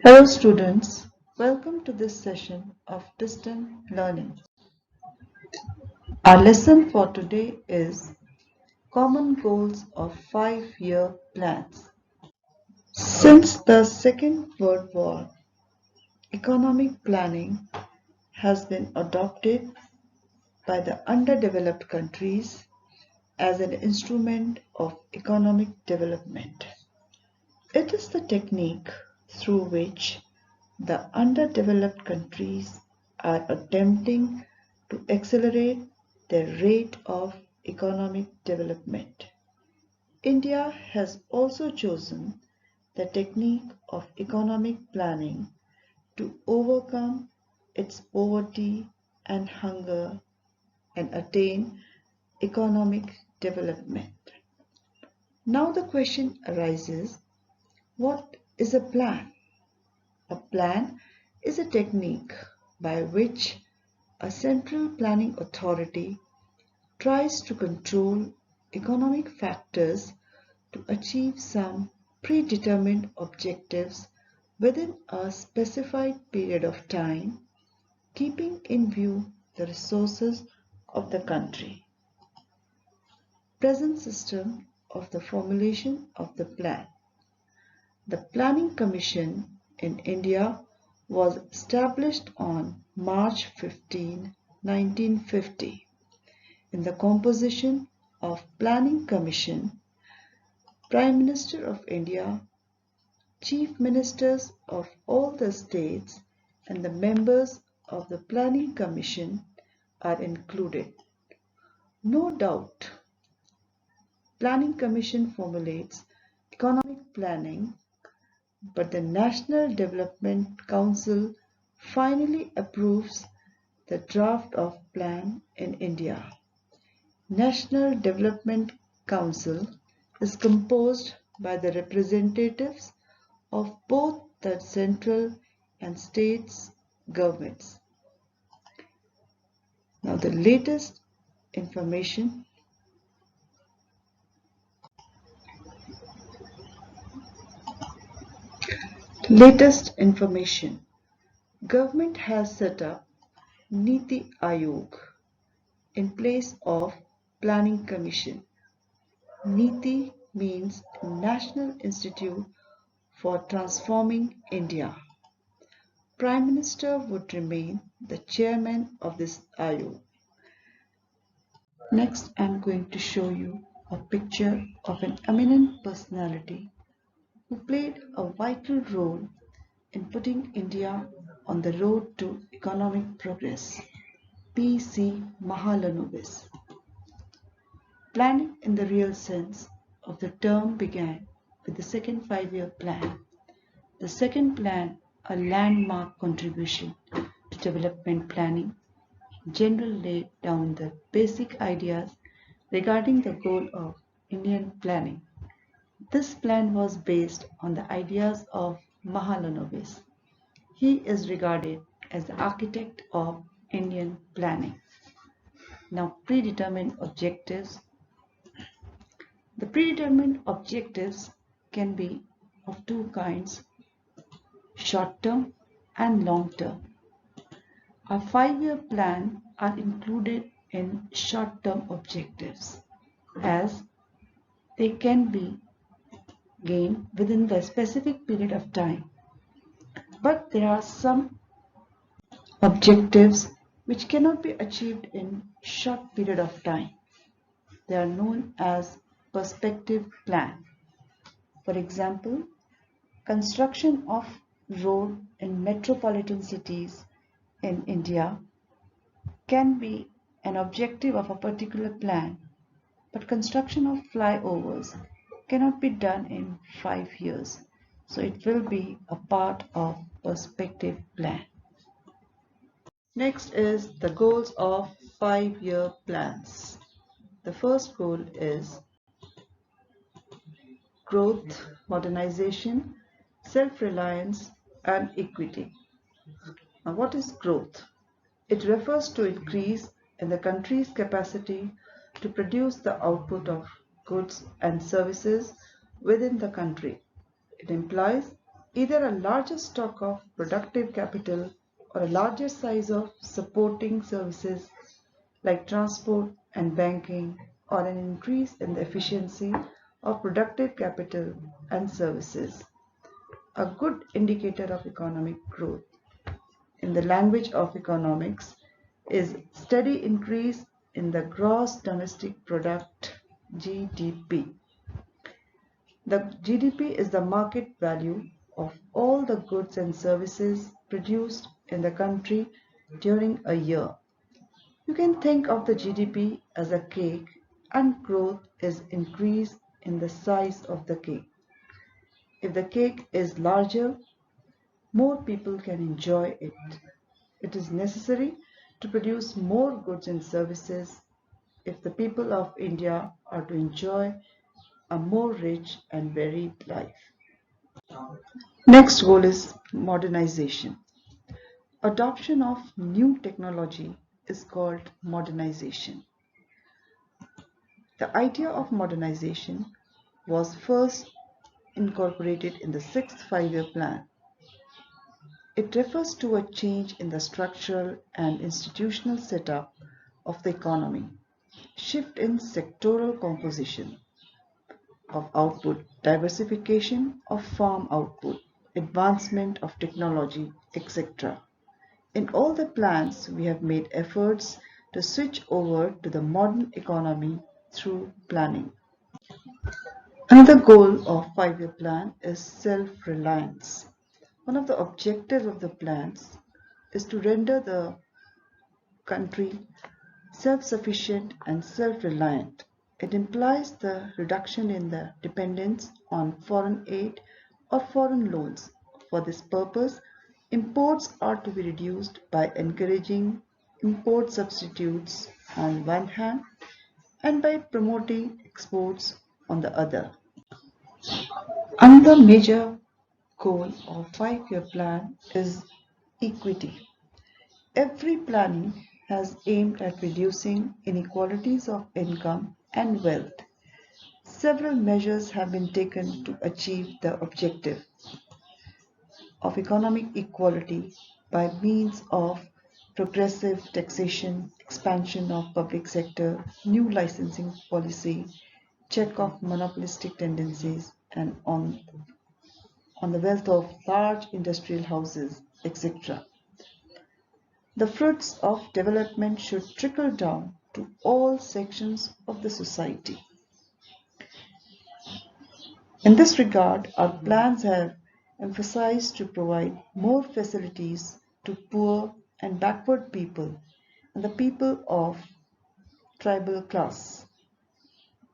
Hello students, welcome to this session of distant learning. Our lesson for today is Common Goals of 5-Year Plans. Since the Second World War, economic planning has been adopted by the underdeveloped countries as an instrument of economic development. It is the technique through which the underdeveloped countries are attempting to accelerate their rate of economic development. India has also chosen the technique of economic planning to overcome its poverty and hunger and attain economic development. Now the question arises, what is a plan? A plan is a technique by which a central planning authority tries to control economic factors to achieve some predetermined objectives within a specified period of time, keeping in view the resources of the country. Present system of the formulation of the plan. The Planning Commission in India was established on March 15, 1950. In the composition of Planning Commission, Prime Minister of India, Chief Ministers of all the states and the members of the Planning Commission are included. No doubt, Planning Commission formulates economic planning, but the National Development Council finally approves the draft of plan in India. National Development Council is composed by the representatives of both the central and states governments. Now the latest information. Government has set up Niti Aayog in place of Planning Commission. Niti means National Institute for Transforming India. Prime Minister would remain the chairman of this Aayog. Next, I am going to show you a picture of an eminent personality who played a vital role in putting India on the road to economic progress. P.C. Mahalanobis. Planning in the real sense of the term began with the second 5-year plan. The second plan, a landmark contribution to development planning, generally laid down the basic ideas regarding the goal of Indian planning. This plan was based on the ideas of Mahalanobis. He is regarded as the architect of Indian planning. Now, predetermined objectives. The predetermined objectives can be of two kinds, short-term and long-term. A 5-year plan are included in short-term objectives as they can be gained within the specific period of time. But there are some objectives which cannot be achieved in short period of time. They are known as perspective plan. For example, construction of road in metropolitan cities in India can be an objective of a particular plan, but construction of flyovers cannot be done in 5 years. So it will be a part of perspective plan. Next is the goals of 5-year plans. The first goal is growth, modernization, self-reliance, and equity. Now, what is growth? It refers to increase in the country's capacity to produce the output of goods and services within the country. It implies either a larger stock of productive capital or a larger size of supporting services like transport and banking, or an increase in the efficiency of productive capital and services. A good indicator of economic growth, in the language of economics, is steady increase in the gross domestic product GDP. The GDP is the market value of all the goods and services produced in the country during a year. You can think of the GDP as a cake, and growth is increase in the size of the cake. If the cake is larger, more people can enjoy it. It is necessary to produce more goods and services if the people of India are to enjoy a more rich and varied life. Next goal is modernization. Adoption of new technology is called modernization. The idea of modernization was first incorporated in the sixth five-year plan. It refers to a change in the structural and institutional setup of the economy, shift in sectoral composition of output, diversification of farm output, advancement of technology, etc. In all the plans, we have made efforts to switch over to the modern economy through planning. Another goal of five-year plan is self-reliance. One of the objectives of the plans is to render the country self-sufficient and self-reliant. It implies the reduction in the dependence on foreign aid or foreign loans. For this purpose, imports are to be reduced by encouraging import substitutes on one hand and by promoting exports on the other. Another major goal of five-year plan is equity. Every planning has aimed at reducing inequalities of income and wealth. Several measures have been taken to achieve the objective of economic equality by means of progressive taxation, expansion of public sector, new licensing policy, check of monopolistic tendencies, and on the wealth of large industrial houses, etc. The fruits of development should trickle down to all sections of the society. In this regard, our plans have emphasized to provide more facilities to poor and backward people and the people of tribal class.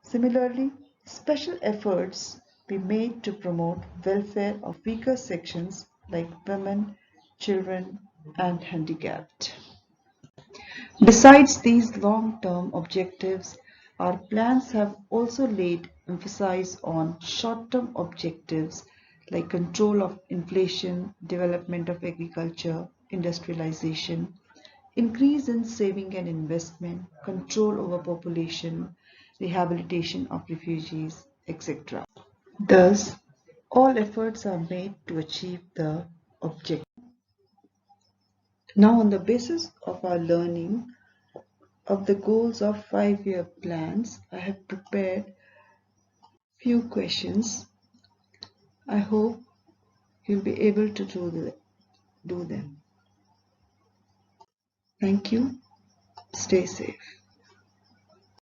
Similarly, special efforts be made to promote welfare of weaker sections like women, children, and handicapped. Besides these long-term objectives, our plans have also laid emphasis on short-term objectives like control of inflation, development of agriculture, industrialization, increase in saving and investment, control over population, rehabilitation of refugees, etc. Thus, all efforts are made to achieve the objective. Now, on the basis of our learning of the goals of five-year plans, I have prepared few questions. I hope you'll be able to do them. Thank you. Stay safe.